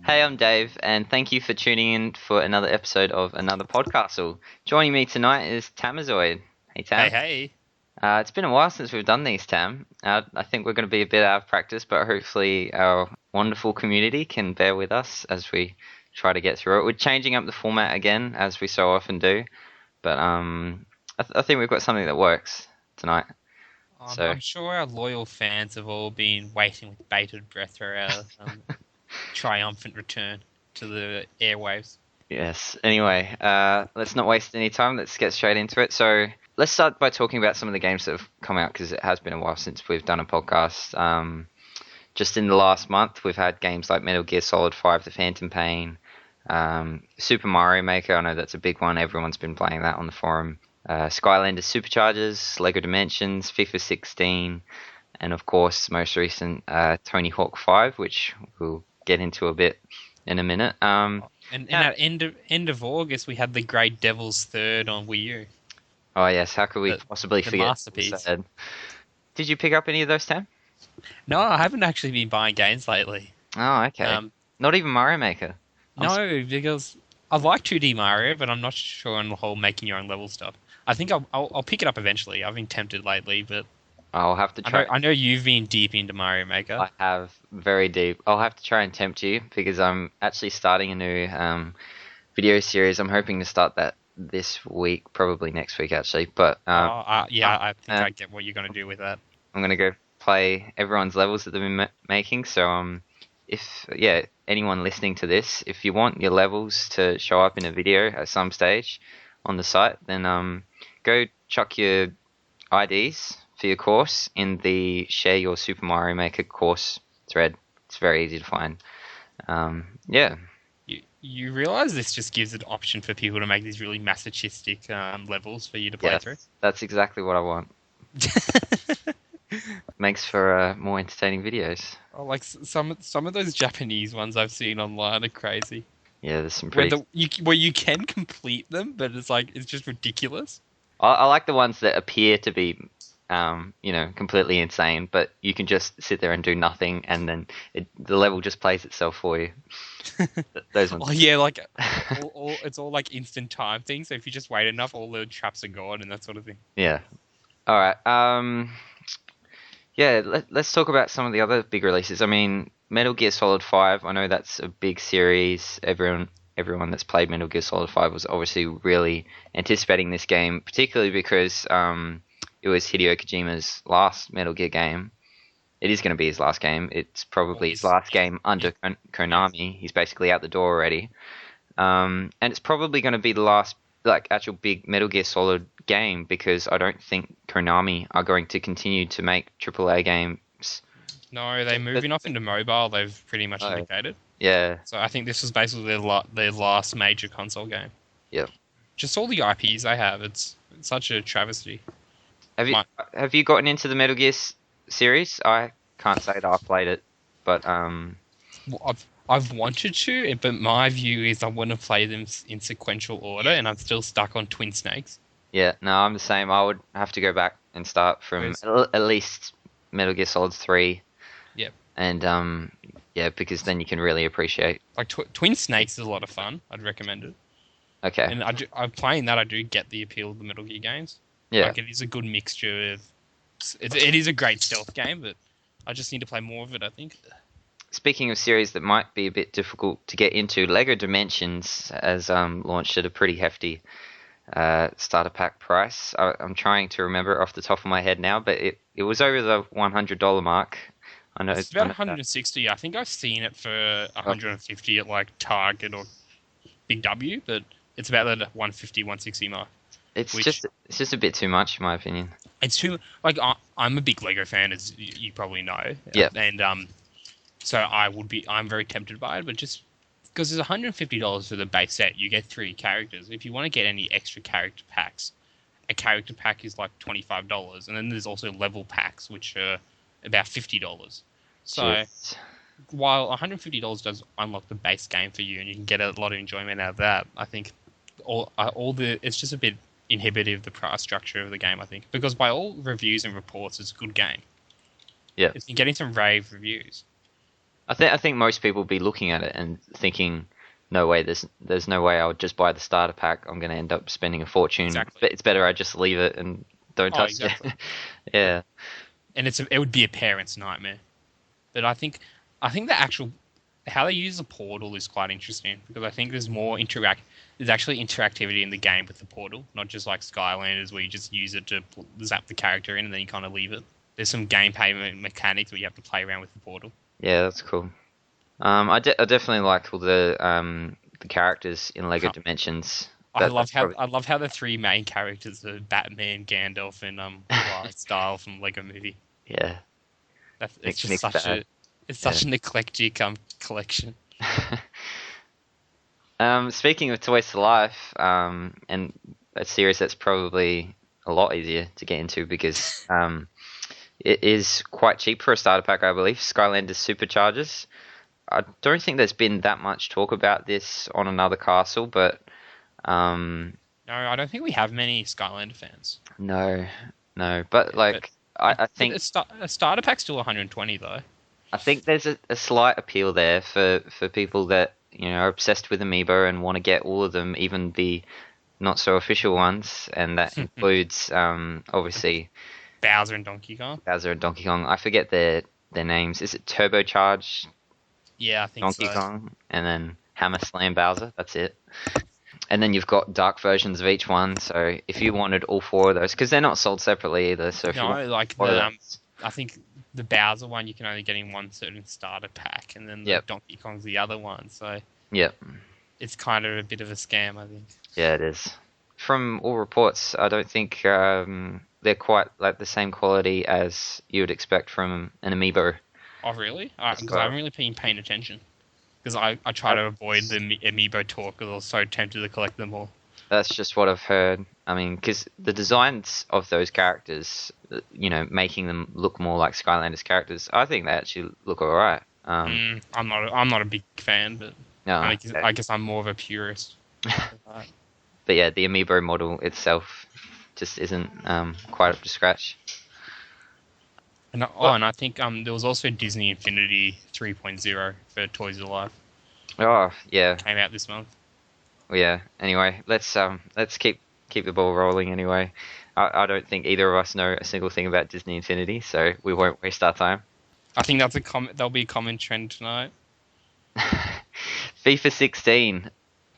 Hey, I'm Dave, and thank you for tuning in for another episode of another Podcastle. Joining me tonight is Tamazoid. Hey, Hey, Tam. hey. It's been a while since we've done these, Tam. I think we're going to be a bit out of practice, but hopefully our wonderful community can bear with us as we try to get through it. We're changing up the format again, as we so often do, but I think we've got something that works tonight. So, I'm sure our loyal fans have all been waiting with bated breath for our triumphant return to the airwaves. yes. Anyway, let's not waste any time. Let's get straight into it. So let's start by talking about some of the games that have come out because it has been a while since we've done a podcast. Just in the last month, we've had games like Metal Gear Solid 5: The Phantom Pain, Super Mario Maker. I know that's a big one. Everyone's been playing that on the forum. Skylanders Superchargers, Lego Dimensions, FIFA 16, and of course, most recent Tony Hawk 5, which we'll get into a bit in a minute. And Yeah. at end of August, we had the Great Devil's Third on Wii U, Oh yes, how could we the possibly the forget? masterpiece. Sad. Did you pick up any of those, Tam? No, I haven't actually been buying games lately. Oh, okay. Um, Not even Mario Maker. I'm s- no, because I like 2D Mario, but I'm not sure on the whole making your own level stuff. I think I'll pick it up eventually. I've been tempted lately, but I'll have to I try. know I know you've been deep into Mario Maker. I have very deep. I'll have to try and tempt you because I'm actually starting a new video series. I'm hoping to start that this week, probably next week actually. But Yeah, I'm, I think uh, I get what you're gonna do with that. I'm gonna go play everyone's levels that they've been making. So if yeah, anyone listening to this, if you want your levels to show up in a video at some stage on the site, then go chuck your IDs for your course in the Share Your Super Mario Maker course thread. It's very easy to find. Yeah, You realize this just gives an option for people to make these really masochistic levels for you to play yes, through. that's exactly what I want. Makes for more entertaining videos. Oh, like some of those Japanese ones I've seen online are crazy. Yeah, there's some Where pretty. you can complete them, but it's just ridiculous. I like the ones that appear to be, completely insane, but you can just sit there and do nothing, and then the level just plays itself for you. Those ones. Oh yeah, like it's all like instant time things. So if you just wait enough, all the traps are gone and that sort of thing. Yeah. All right. Yeah, let's talk about some of the other big releases. I mean, Metal Gear Solid 5, I know that's a big series. Everyone that's played Metal Gear Solid 5 was obviously really anticipating this game, particularly because it was Hideo Kojima's last Metal Gear game. It is going to be his last game. It's Well, probably his last game under yes. Konami. He's basically out the door already. And it's probably going to be the last like actual big Metal Gear Solid game because I don't think Konami are going to continue to make AAA games. No, they're But- moving off into mobile. They've pretty much Oh, indicated. yeah, So I think this was basically their last major console game. yeah. Just all the IPs they have, it's such a travesty. Have you My, have you gotten into the Metal Gear series? I can't say that I've played it, but well, I've wanted to, but my view is I want to play them in sequential order, and I'm still stuck on Twin Snakes. yeah, no, I'm the same. I would have to go back and start from Whereas, at least Metal Gear Solid 3, yeah, and yeah, because then you can really appreciate. like Twin Snakes is a lot of fun. I'd recommend it, Okay, and I'm playing that. I do get the appeal of the Metal Gear games. yeah. Like it is a good mixture of. It is a great stealth game, but I just need to play more of it. I think. Speaking of series that might be a bit difficult to get into, Lego Dimensions has launched at a pretty hefty starter pack price. I'm trying to remember off the top of my head now, but it was over the $100 mark. I know. It's I about know that. 160. I think I've seen it for Oh, 150 at like Target or Big W, but it's about the 150, 160 mark. Which it's just a bit too much in my opinion. it's too like I'm a big Lego fan, as you probably know, Yeah, and so I'm very tempted by it, but just because it's $150 for the base set, you get 3 characters. If you want to get any extra character packs, a character pack is like $25, and then there's also level packs which are about $50. So just while $150 does unlock the base game for you, and you can get a lot of enjoyment out of that, I think all the it's just a bit inhibitive the price structure of the game. I think because by all reviews and reports, it's a good game. yeah. It's been getting some rave reviews. I think most people would be looking at it and thinking, no way, there's no way I would just buy the starter pack. I'm going to end up spending a fortune. Exactly. But it's better I just leave it and don't touch Exactly. it. Yeah. And it would be a parent's nightmare. But I think the actual how they use the portal is quite interesting because I think there's actually interactivity in the game with the portal, not just like Skylanders where you just use it to zap the character in and then you kind of leave it. There's some gameplay mechanics where you have to play around with the portal. Yeah, that's cool. I definitely like all the characters in Lego Dimensions. I love how the three main characters are Batman, Gandalf, and Style from Lego Movie. Yeah, It's just such an eclectic collection. Speaking of Toys to Life, and a series that's probably a lot easier to get into because it is quite cheap for a starter pack, I believe. Skylanders Superchargers. I don't think there's been that much talk about this on Another Castle, but no, I don't think we have many Skylander fans. No, but like I think a starter pack's still 120 though. I think there's a slight appeal there for people that are obsessed with Amiibo and want to get all of them, even the not so official ones, and that includes obviously Bowser and Donkey Kong. I forget their names. Is it Turbocharged? Yeah, I think Donkey Kong, and then Hammer Slam Bowser. That's it. And then you've got dark versions of each one. So if you wanted all four of those, because they're not sold separately either. So I think the Bowser one you can only get in one certain starter pack, and then the Donkey Kong's the other one. So it's kind of a bit of a scam, I think. Yeah, it is. From all reports, I don't think they're quite like the same quality as you would expect from an Amiibo. Oh, really? Because I haven't really been paying attention. Because I try to avoid the Amiibo talk because I was so tempted to collect them all. That's just what I've heard. I mean, because the designs of those characters, making them look more like Skylanders characters, I think they actually look alright. I'm not a big fan, but no, I guess I'm more of a purist. But yeah, the Amiibo model itself just isn't quite up to scratch. And I think there was also Disney Infinity 3.0 for Toys to Life. Oh yeah, came out this month. Well, yeah. Anyway, let's keep the ball rolling. Anyway, I don't think either of us know a single thing about Disney Infinity, so we won't waste our time. I think that'll be a common trend tonight. FIFA 16.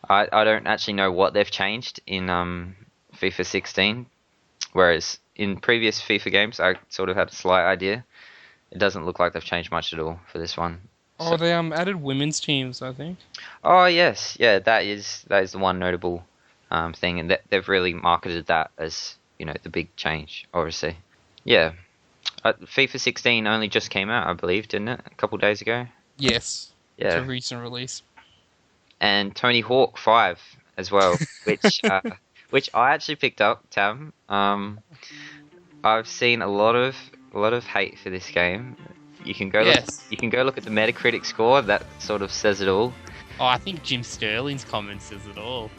I don't actually know what they've changed in FIFA 16, whereas in previous FIFA games I sort of had a slight idea. It doesn't look like they've changed much at all for this one. Oh, they added women's teams, I think. Oh yes, yeah, that is the one notable thing, and they've really marketed that as the big change, obviously. Yeah, FIFA 16 only just came out, I believe, didn't it? A couple of days ago. Yes. Yeah. It's a recent release. And Tony Hawk 5 as well, which I actually picked up, Tam. I've seen a lot of hate for this game. You can go look at the Metacritic score. That sort of says it all. Oh, I think Jim Sterling's comment says it all.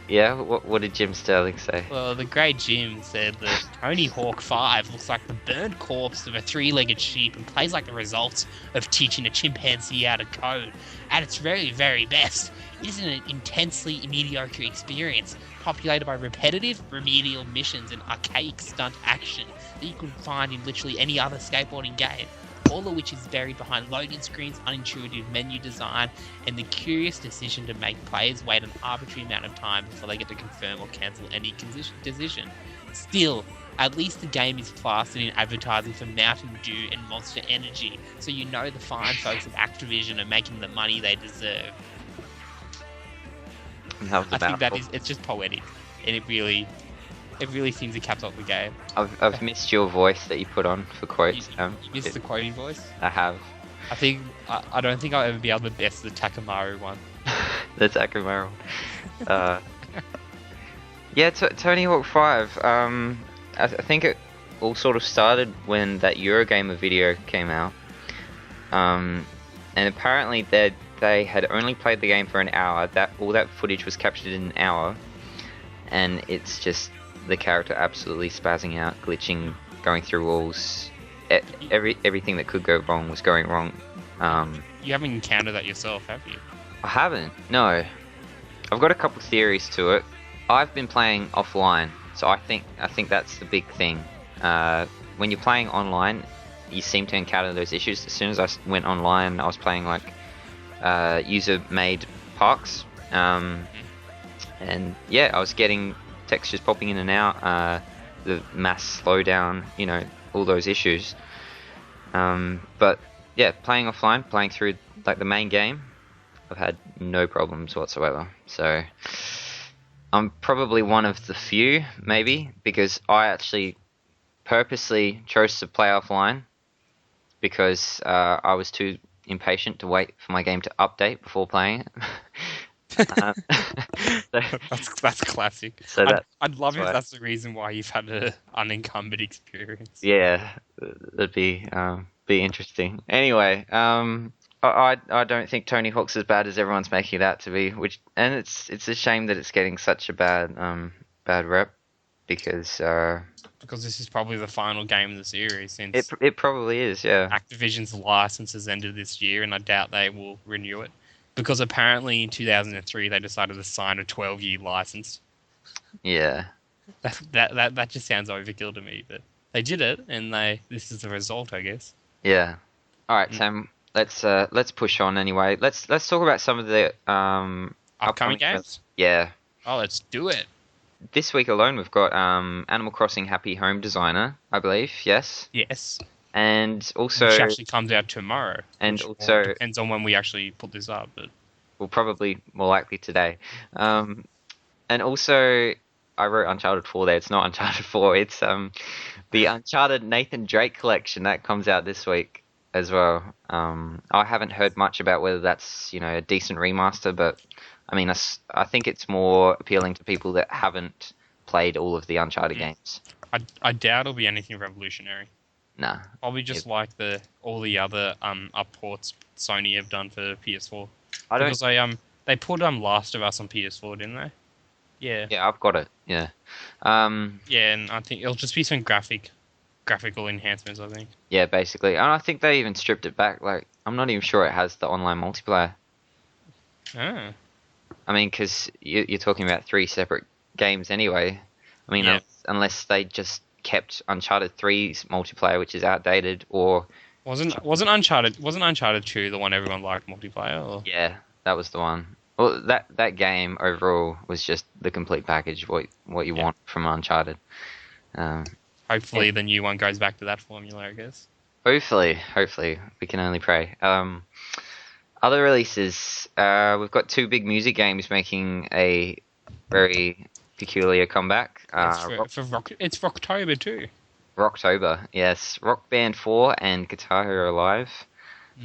Yeah, what did Jim Sterling say? Well, the great Jim said that Tony Hawk 5 looks like the burned corpse of a three-legged sheep and plays like the results of teaching a chimpanzee how to code. At its very, very best, it is an intensely mediocre experience, populated by repetitive, remedial missions and archaic stunt action that you could find in literally any other skateboarding game. All of which is buried behind loading screens, unintuitive menu design, and the curious decision to make players wait an arbitrary amount of time before they get to confirm or cancel any decision. Still, at least the game is plastered in advertising for Mountain Dew and Monster Energy, so you know the fine folks at Activision are making the money they deserve. I think it's just poetic, and it really seems to cap up the game. I've missed your voice that you put on for quotes. You missed the quoting voice? I have. I don't think I'll ever be able to best the Takamaru one. The Takamaru. Yeah, Tony Hawk 5. I think it all sort of started when that Eurogamer video came out. And apparently they had only played the game for an hour. All that footage was captured in an hour, and it's just the character absolutely spazzing out, glitching, going through walls. Everything that could go wrong was going wrong You haven't encountered that yourself, have you? I haven't. No, I've got a couple theories to it. I've been playing offline, so I think that's the big thing. When you're playing online, you seem to encounter those issues. As soon as I went online, I was playing like user-made parks, and yeah, I was getting textures popping in and out, the mass slowdown, all those issues. But yeah, playing offline, playing through like the main game, I've had no problems whatsoever. So I'm probably one of the few, maybe, because I actually purposely chose to play offline because I was too impatient to wait for my game to update before playing it. So, That's classic. so I'd love that's if why- that's the reason why you've had an unencumbered experience. yeah, that'd be interesting. Anyway, I don't think Tony Hawk's as bad as everyone's making it out to be, and it's a shame that it's getting such a bad rep because Because this is probably the final game in the series since it probably is, yeah. Activision's license has ended this year, and I doubt they will renew it. Because apparently in 2003 they decided to sign a 12-year license. Yeah. That just sounds overkill to me, but they did it, and this is the result, I guess. Yeah. All right, Sam. Let's push on anyway. Let's talk about some of the Upcoming games? Yeah. Oh, let's do it. This week alone, we've got Animal Crossing Happy Home Designer, I believe. Yes. Yes. And also, Which actually comes out tomorrow. and which also depends on when we actually put this up. But well, probably more likely today. And also, I wrote Uncharted 4 there. It's not Uncharted 4. It's the Uncharted Nathan Drake collection that comes out this week as well. I haven't heard much about whether that's a decent remaster, but I mean, I think it's more appealing to people that haven't played all of the Uncharted games. I doubt it'll be anything revolutionary. Nah. Probably just like all the other upports Sony have done for PS4. I don't. Because they put Last of Us on PS4, didn't they? Yeah. Yeah, I've got it. Yeah. Yeah, and I think it'll just be some graphical enhancements, I think. Yeah, basically, and I think they even stripped it back. Like, I'm not even sure it has the online multiplayer. Oh. I mean, because you're talking about 3 separate games anyway. I mean, Yeah. unless they just kept Uncharted 3's multiplayer, which is outdated, or Wasn't Uncharted 2 the one everyone liked multiplayer? Or? yeah, that was the one. Well, that game overall was just the complete package. What you want from Uncharted. Hopefully the new one goes back to that formula, I guess. Hopefully, we can only pray. Other releases, we've got 2 big music games making a very peculiar comeback. It's for October too. Rocktober, yes. Rock Band 4 and Guitar Hero Live.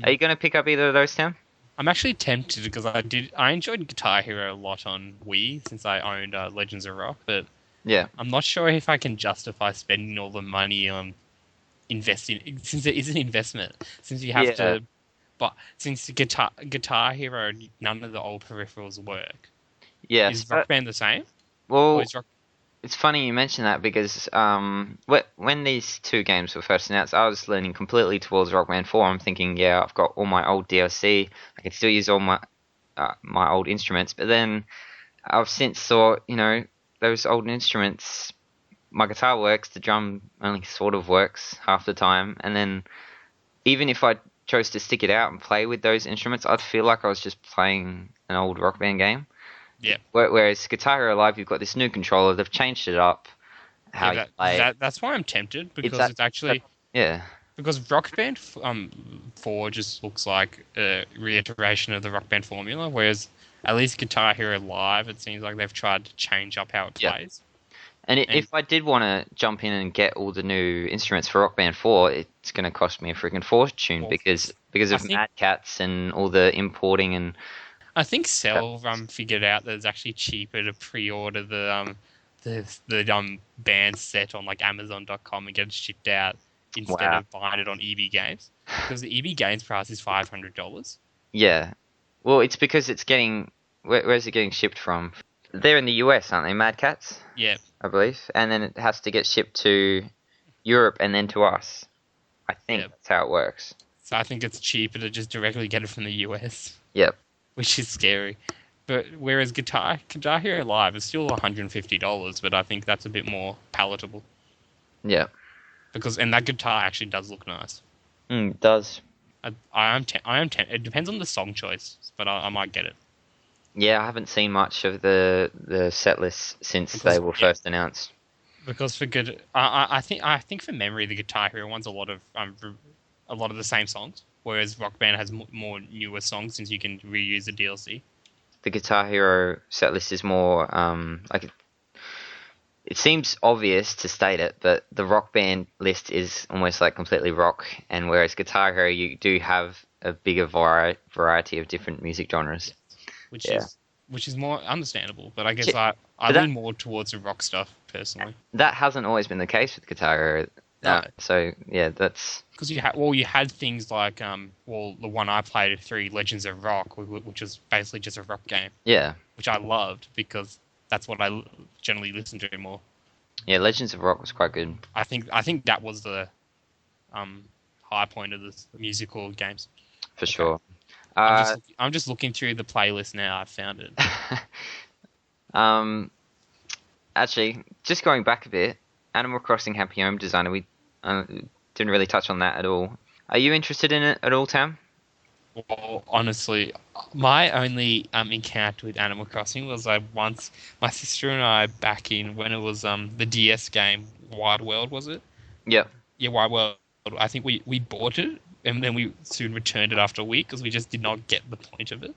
Are you going to pick up either of those, Tim? I'm actually tempted because I enjoyed Guitar Hero a lot on Wii since I owned Legends of Rock, but yeah, I'm not sure if I can justify spending all the money on investing since it is an investment. Since you have to, but since Guitar Hero, none of the old peripherals work. Yeah, is Rock Band the same? Well, it's funny you mention that because when these 2 games were first announced, I was leaning completely towards Rock Band 4. I'm thinking, yeah, I've got all my old DLC. I can still use all my old instruments. But then I've since thought, those old instruments, my guitar works, the drum only sort of works half the time. And then even if I chose to stick it out and play with those instruments, I'd feel like I was just playing an old Rock Band game. Yeah. Whereas Guitar Hero Live, you've got this new controller. They've changed it up. You play. That's why I'm tempted because it's actually because Rock Band 4 just looks like a reiteration of the Rock Band formula, whereas at least Guitar Hero Live, it seems like they've tried to change up how it plays. And if I did want to jump in and get all the new instruments for Rock Band 4, it's going to cost me a freaking fortune because of Mad Cats and all the importing and. I think Cell figured out that it's actually cheaper to pre-order the band set on like Amazon.com and get it shipped out instead of buying it on EB Games, because the EB Games price is $500. Yeah, well, it's because it's getting where's it getting shipped from? They're in the US, aren't they? Mad Cats. Yeah, I believe, and then it has to get shipped to Europe and then to us. I think that's how it works. But I think it's cheaper to just directly get it from the US, Yep. which is scary. But whereas Guitar Hero Live is still $150, but I think that's a bit more palatable. Yep. And that guitar actually does look nice. It does. I am it depends on the song choice, but I might get it. Yeah, I haven't seen much of the set list since they were first announced. Because for good, I think for memory, the Guitar Hero one's a lot of the same songs, whereas Rock Band has more newer songs since you can reuse the DLC. The Guitar Hero set list is more like it seems obvious to state it, but the Rock Band list is almost like completely rock, and whereas Guitar Hero you do have a bigger variety of different music genres, which is more understandable. But I guess I lean more towards the rock stuff personally. That hasn't always been the case with Guitar Hero. No. So yeah, that's because you had things like the one I played at 3 Legends of Rock, which was basically just a rock game. Yeah, which I loved because that's what I generally listen to more. Yeah, Legends of Rock was quite good. I think that was the high point of the musical games. For sure. I'm just looking through the playlist now. I found it. Actually, just going back a bit, Animal Crossing Happy Home Designer, we didn't really touch on that at all. Are you interested in it at all, Tam? Well, honestly, my only encounter with Animal Crossing was once my sister and I back in when it was the DS game Wild World, was it? Yep. Yeah, Wild World. I think we bought it and then we soon returned it after a week because we just did not get the point of it.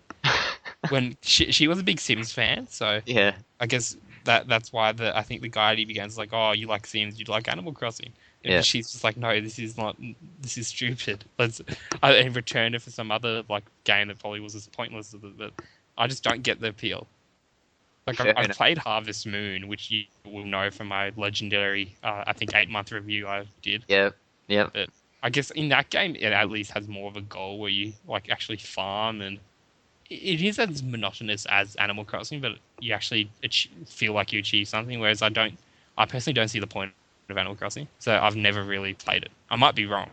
When she was a big Sims fan, so yeah, I guess that's why I think the guide begins like, oh, you like Sims, you'd like Animal Crossing. And she's just like, no, this is stupid. I returned it for some other game that probably was as pointless as it, but I just don't get the appeal. I played Harvest Moon, which you will know from my legendary, I think 8-month review I did. Yep. But I guess in that game, it at least has more of a goal where you actually farm, and it is as monotonous as Animal Crossing, but you actually feel like you achieve something. Whereas I personally don't see the point of Animal Crossing, so I've never really played it. I might be wrong.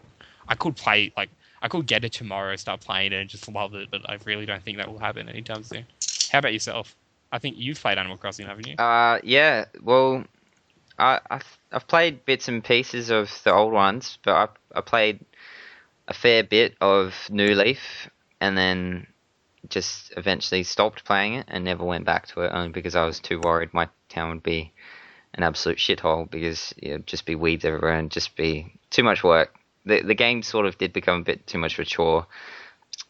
I could get it tomorrow, start playing it, and just love it, but I really don't think that will happen anytime soon. How about yourself? I think you've played Animal Crossing, haven't you? Yeah. Well, I've played bits and pieces of the old ones, but I played a fair bit of New Leaf, and then just eventually stopped playing it and never went back to it, only because I was too worried my town would be an absolute shithole because it'd just be weeds everywhere and just be too much work. The game sort of did become a bit too much of a chore.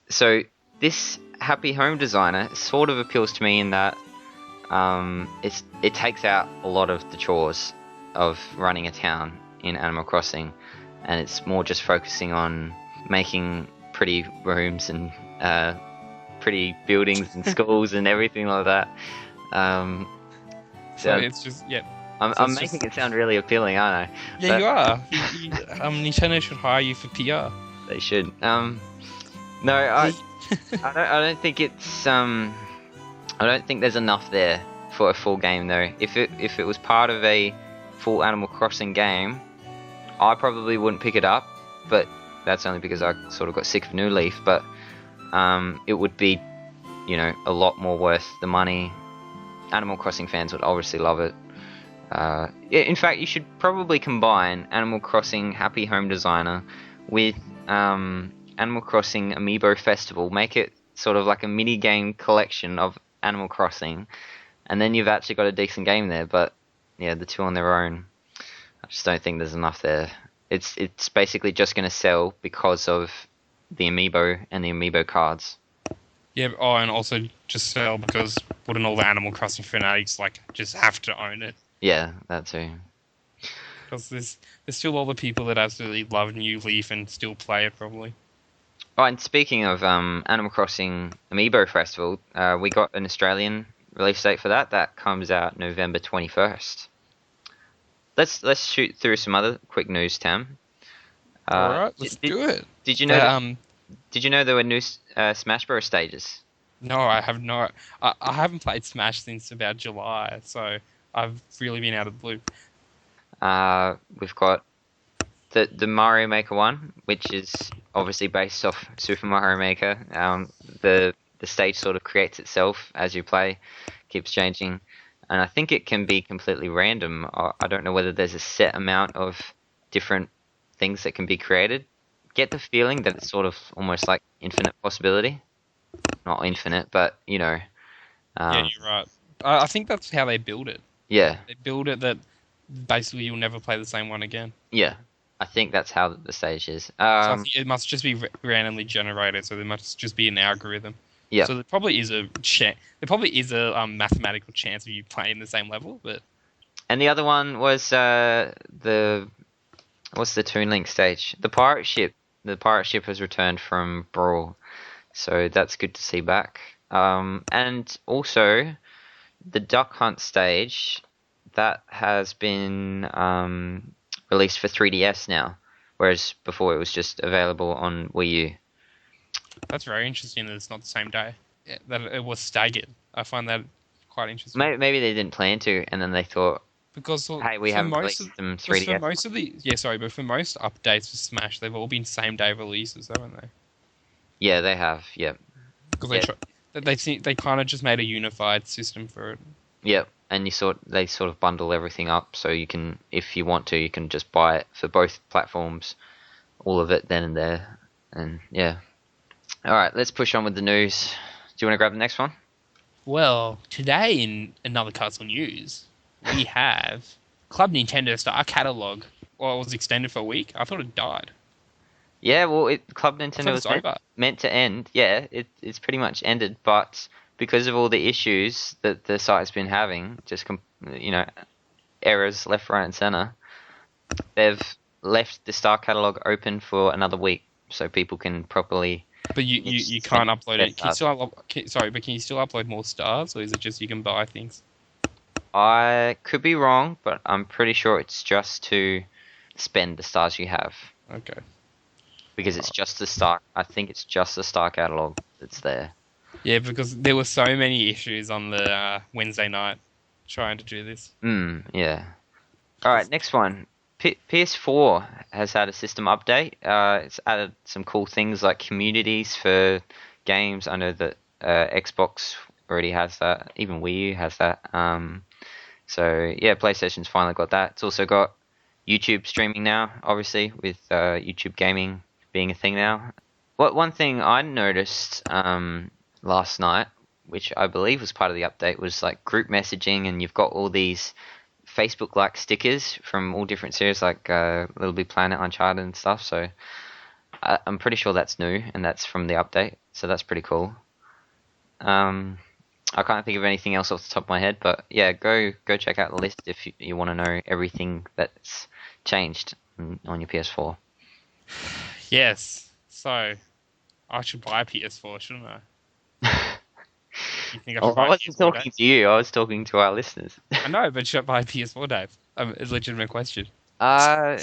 So this Happy Home Designer sort of appeals to me in that it takes out a lot of the chores of running a town in Animal Crossing, and it's more just focusing on making pretty rooms and pretty buildings and schools and everything like that. So it's just I'm making it sound really appealing, aren't I? Yeah, you are. Nintendo should hire you for PR. They should. No, I don't think it's I don't think there's enough there for a full game though. If it was part of a full Animal Crossing game, I probably wouldn't pick it up. But that's only because I sort of got sick of New Leaf. But it would be, a lot more worth the money. Animal Crossing fans would obviously love it. In fact, you should probably combine Animal Crossing Happy Home Designer with Animal Crossing Amiibo Festival. Make it sort of like a mini game collection of Animal Crossing, and then you've actually got a decent game there. But yeah, the two on their own, I just don't think there's enough there. It's basically just going to sell because of the Amiibo and the Amiibo cards. Yeah, and also just sell because wouldn't all the Animal Crossing fanatics just have to own it? Yeah, that too. Because there's still all the people that absolutely love New Leaf and still play it probably. Oh, and speaking of Animal Crossing Amiibo Festival, we got an Australian release date for that. That comes out November 21st. Let's shoot through some other quick news, Tam. All right, let's do it. Did you know? Did you know there were new Smash Bros. Stages? No, I have not. I haven't played Smash since about July, so I've really been out of the loop. We've got the Mario Maker one, which is obviously based off Super Mario Maker. The stage sort of creates itself as you play, keeps changing, and I think it can be completely random. I don't know whether there's a set amount of different things that can be created. Get the feeling that it's sort of almost like infinite possibility. Not infinite, but Yeah, um, you're right. I think that's how they build it. yeah, They build it that basically you'll never play the same one again. yeah. I think that's how the stage is. So I think it must just be randomly generated. So there must just be an algorithm. Yeah. So there probably is a mathematical chance of you playing the same level, but And the other one was what's the Toon Link stage? The pirate ship. The pirate ship has returned from Brawl, so that's good to see back. And also the Duck Hunt stage that has been released for 3DS now, whereas before it was just available on Wii U. that's very interesting that it's not the same day. Yeah, that it was staggered. I find that quite interesting. Maybe they didn't plan to, and then they thought, Because hey, we for haven't most released of, them because 3DS. for most of the but for most updates for Smash, they've all been same day releases, haven't they? Yeah, they have. Yeah. Because Yeah. they kind of just made a unified system for it. Yep, and they sort of bundle everything up, so you can, if you want to, you can just buy it for both platforms, all of it then and there, and yeah. All right, let's push on with the news. Do you want to grab the next one? Well, today in another Castle news, we have Club Nintendo Star Catalog. Well, it was extended for a week. I thought it died. Yeah, well, Club I Nintendo thought was it's over. meant to end. Yeah, it's pretty much ended, but because of all the issues that the site's been having, just errors left, right, and center, they've left the Star Catalog open for another week, so people can properly. But you can't upload it. Can you still upload more stars, or is it just you can buy things? I could be wrong, but I'm pretty sure it's just to spend the stars you have. Okay. Because it's just the Star. I think it's just the Star Catalog that's there. Yeah, because there were so many issues on the Wednesday night trying to do this. Yeah. All right, next one. PS4 has had a system update. It's added some cool things like communities for games. I know that Xbox already has that. Even Wii U has that. So yeah, PlayStation's finally got that. It's also got YouTube streaming now, obviously, with YouTube gaming being a thing now. One thing I noticed last night, which I believe was part of the update, was like group messaging, and you've got all these Facebook-like stickers from all different series, like Little Big Planet, Uncharted, and stuff. So I'm pretty sure that's new, and that's from the update. So that's pretty cool. I can't think of anything else off the top of my head, but yeah, go check out the list if you want to know everything that's changed on your PS4. Yes. So I should buy a PS4, shouldn't I? You think I should buy I a wasn't PS4, talking Dave? to you. I was talking to our listeners. I know, but should I buy a PS4, Dave? It's a legitimate question. Yeah,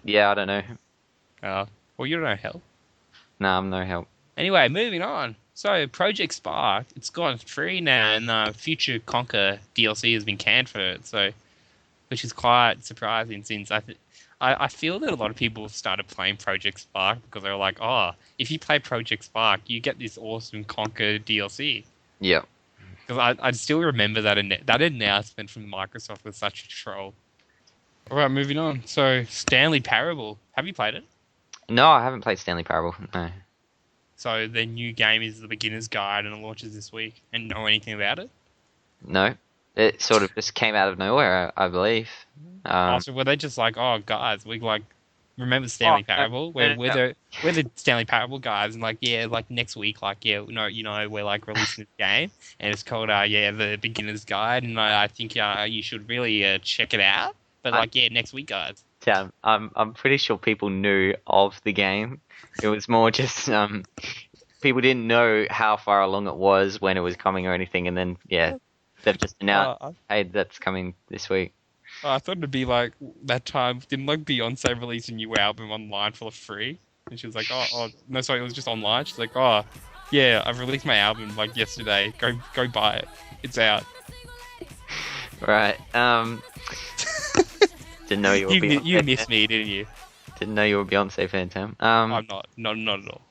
I don't know. Well, you don't know hell. No, I'm no help. Anyway, moving on. So, Project Spark, it's gone free now, and Future Conquer DLC has been canned for it. So, which is quite surprising, since I feel that a lot of people started playing Project Spark because they were like, oh, if you play Project Spark, you get this awesome Conquer DLC. Yeah. Because I still remember that announcement from Microsoft was such a troll. All right, moving on. So, Stanley Parable. Have you played it? No, I haven't played Stanley Parable. No. So, the new game is the Beginner's Guide and it launches this week. And know anything about it? No. It sort of just came out of nowhere, I believe. So were they just like, oh, guys, we remember Stanley Parable? We're the Stanley Parable guys, and next week, we're releasing this game, and it's called the Beginner's Guide, and I think you should really check it out. But next week, guys. Yeah, I'm pretty sure people knew of the game. It was more just people didn't know how far along it was, when it was coming or anything, and then they've just announced, hey, that's coming this week. I thought it'd be like that time. Didn't Beyonce release a new album online for free? And she was like, oh, no, sorry, it was just online. She's like, oh, yeah, I've released my album yesterday. Go buy it. It's out. Right. Didn't know you were Beyonce. You missed me, didn't you? Didn't know you were a Beyonce fan, Tam. I'm not at all.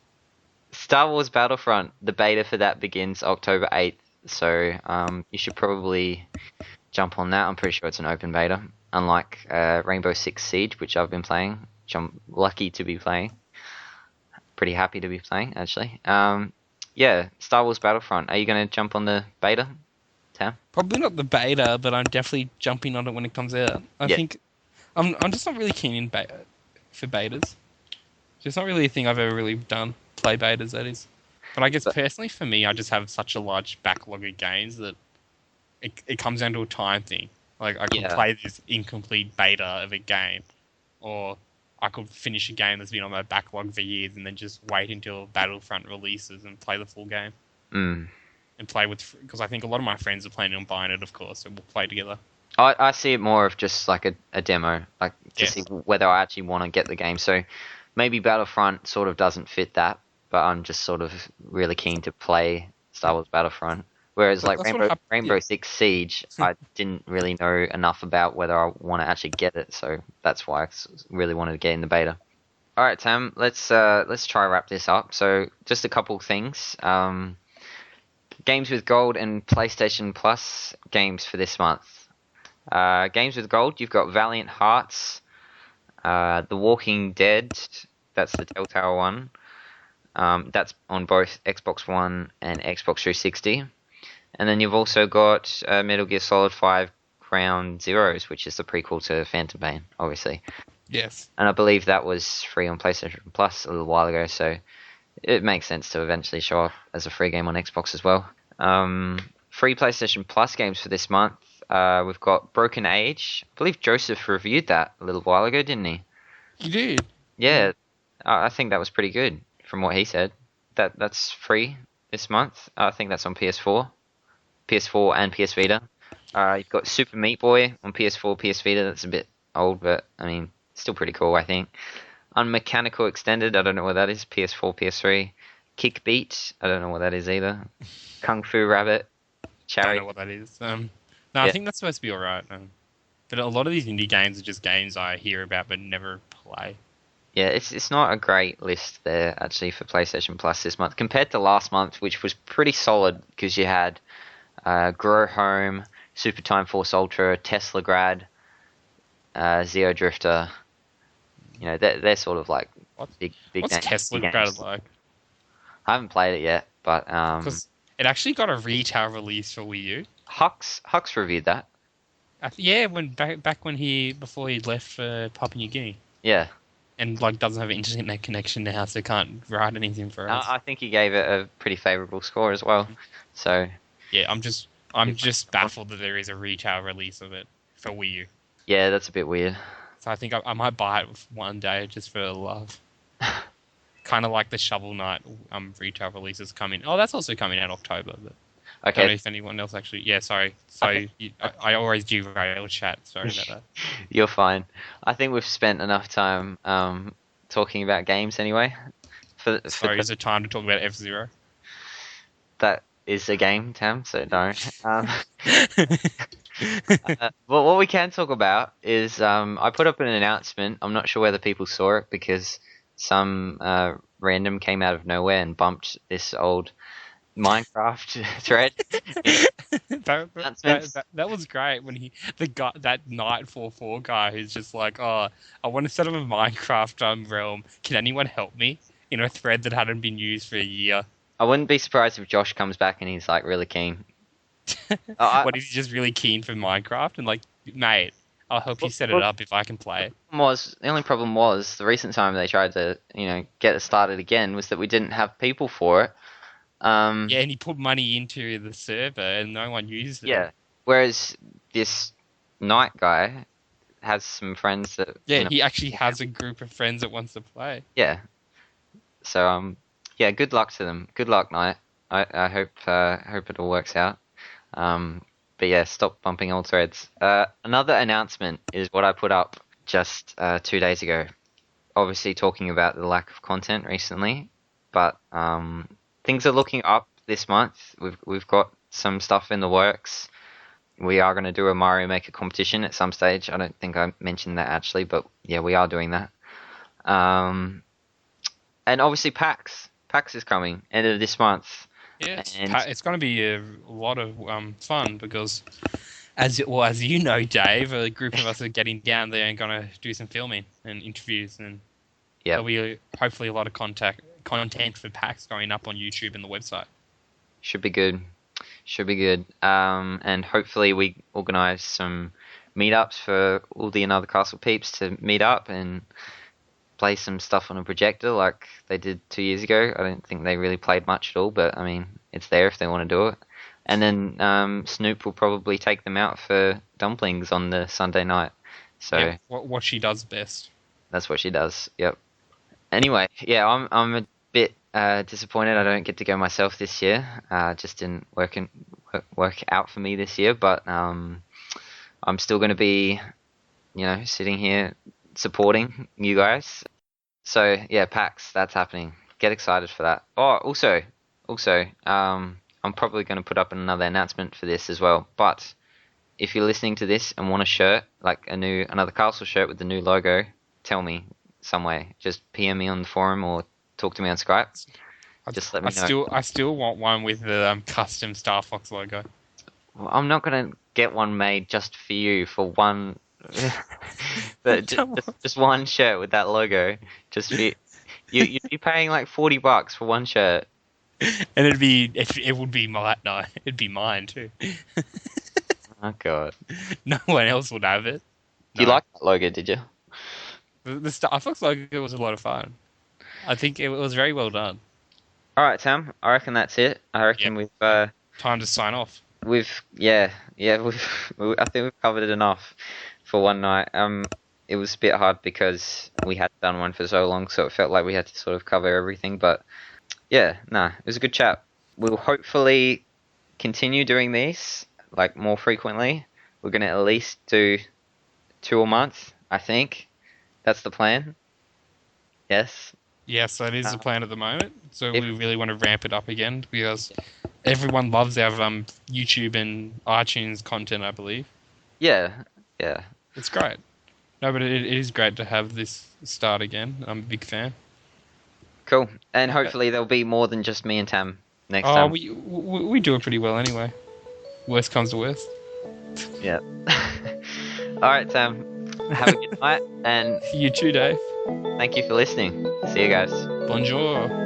Star Wars Battlefront, the beta for that begins October 8th, so you should probably jump on that. I'm pretty sure it's an open beta, unlike Rainbow Six Siege, which I've been playing, which I'm lucky to be playing. Pretty happy to be playing, actually. Yeah, Star Wars Battlefront. Are you going to jump on the beta, Tam? Probably not the beta, but I'm definitely jumping on it when it comes out. I think I'm just not really keen for betas. It's not really a thing I've ever really done. Play betas, that is. But I guess personally for me, I just have such a large backlog of games that it comes down to a time thing. Like I could play this incomplete beta of a game, or I could finish a game that's been on my backlog for years and then just wait until Battlefront releases and play the full game. Mm. And play with, because I think a lot of my friends are planning on buying it, of course, so we'll play together. I see it more of just like a demo, like to see whether I actually want to get the game. So maybe Battlefront sort of doesn't fit that, but I'm just sort of really keen to play Star Wars Battlefront. Whereas like Rainbow Six Siege, I didn't really know enough about whether I want to actually get it, so that's why I really wanted to get in the beta. All right, Tam, let's try wrap this up. So just a couple things. Games with Gold and PlayStation Plus games for this month. Games with Gold, you've got Valiant Hearts, The Walking Dead. That's the Telltale one. That's on both Xbox One and Xbox 360. And then you've also got Metal Gear Solid 5 Ground Zeroes, which is the prequel to Phantom Pain, obviously. Yes. And I believe that was free on PlayStation Plus a little while ago, so it makes sense to eventually show up as a free game on Xbox as well. Free PlayStation Plus games for this month. We've got Broken Age. I believe Joseph reviewed that a little while ago, didn't he? He did. Yeah, I think that was pretty good from what he said. That's free this month. I think that's on PS4 and PS Vita. You've got Super Meat Boy on PS4, PS Vita. That's a bit old, but I mean, still pretty cool, I think. Unmechanical Extended, I don't know what that is. PS4, PS3. Kick Beat, I don't know what that is either. Kung Fu Rabbit. I don't know what that is. I think that's supposed to be alright. But a lot of these indie games are just games I hear about but never play. Yeah, it's not a great list there, actually, for PlayStation Plus this month. Compared to last month, which was pretty solid, because you had Grow Home, Super Time Force Ultra, Tesla Grad, Zero Drifter. You know, they're sort of like big What's games. Tesla Grad like? I haven't played it yet, but Because it actually got a retail release for Wii U. Hux reviewed that. When back when before he left for Papua New Guinea. Yeah. And like doesn't have an internet connection now, so can't write anything for us. I think he gave it a pretty favourable score as well. So yeah, I'm just baffled that there is a retail release of it for Wii U. Yeah, that's a bit weird. So I think I might buy it one day just for love. Kind of like the Shovel Knight retail releases coming. Oh, that's also coming out October. But okay. I don't know if anyone else actually. Yeah, sorry. So I always derail chat. Sorry about that. You're fine. I think we've spent enough time talking about games anyway. Is it time to talk about F-Zero? That is a game, Tam, so don't. Well, what we can talk about is I put up an announcement. I'm not sure whether people saw it because some random came out of nowhere and bumped this old Minecraft thread. that was great when that Night 44 guy who's just like, oh, I want to set up a Minecraft realm. Can anyone help me? In a thread that hadn't been used for a year. I wouldn't be surprised if Josh comes back and he's like really keen. What is he just really keen for Minecraft and like, mate? I'll help you set it up if I can play it. The only problem was the recent time they tried to, get it started again was that we didn't have people for it. And he put money into the server and no one used it. Yeah. Whereas this Knight guy has some friends that. Yeah, he actually has a group of friends that wants to play. Yeah. So good luck to them. Good luck, Knight. I hope it all works out. But yeah, stop bumping old threads. Another announcement is what I put up just 2 days ago. Obviously talking about the lack of content recently, but things are looking up this month. We've got some stuff in the works. We are going to do a Mario Maker competition at some stage. I don't think I mentioned that actually, but yeah, we are doing that. And obviously PAX. PAX is coming end of this month. Yeah, And it's going to be a lot of fun because, as you know, Dave, a group of us are getting down there and going to do some filming and interviews, and there'll be hopefully a lot of content for PAX going up on YouTube and the website. should be good. And hopefully we organise some meetups for all the Another Castle peeps to meet up and play some stuff on a projector like they did 2 years ago. I don't think they really played much at all, but I mean, it's there if they want to do it. And then Snoop will probably take them out for dumplings on the Sunday night. So yeah, what she does best. That's what she does. Yep. Anyway, yeah, I'm a bit disappointed I don't get to go myself this year. Just didn't work out for me this year, but I'm still going to be, sitting here supporting you guys. So yeah, PAX, that's happening. Get excited for that. Oh, also, I'm probably going to put up another announcement for this as well. But if you're listening to this and want a shirt, like Another Castle shirt with the new logo, tell me some way. Just PM me on the forum or talk to me on Skype. Just let me know. I still want one with the custom Star Fox logo. Well, I'm not going to get one made just for you for one. But just one shirt with that logo. Just for you. You'd be paying like $40 for one shirt. And it would be mine. No, it'd be mine too. Oh god. No one else would have it. You like that logo, did you? The Star Fox logo was a lot of fun. I think it was very well done. All right, Tam. I reckon that's it. I reckon we've time to sign off. I think we've covered it enough for one night. It was a bit hard because we had done one for so long, so it felt like we had to sort of cover everything. But yeah, it was a good chat. We'll hopefully continue doing these like more frequently. We're gonna at least do 2 a month, I think. That's the plan. Yes. Yes, that is the plan at the moment. So we really want to ramp it up again because everyone loves our YouTube and iTunes content, I believe. Yeah. It's great. No, but it is great to have this start again. I'm a big fan. Cool. And hopefully there'll be more than just me and Tam next time. We do it pretty well anyway. Worst comes to worst. Yeah. All right, Tam. Have a good night. And you too, Dave. Thank you for listening. See you guys. Bonjour.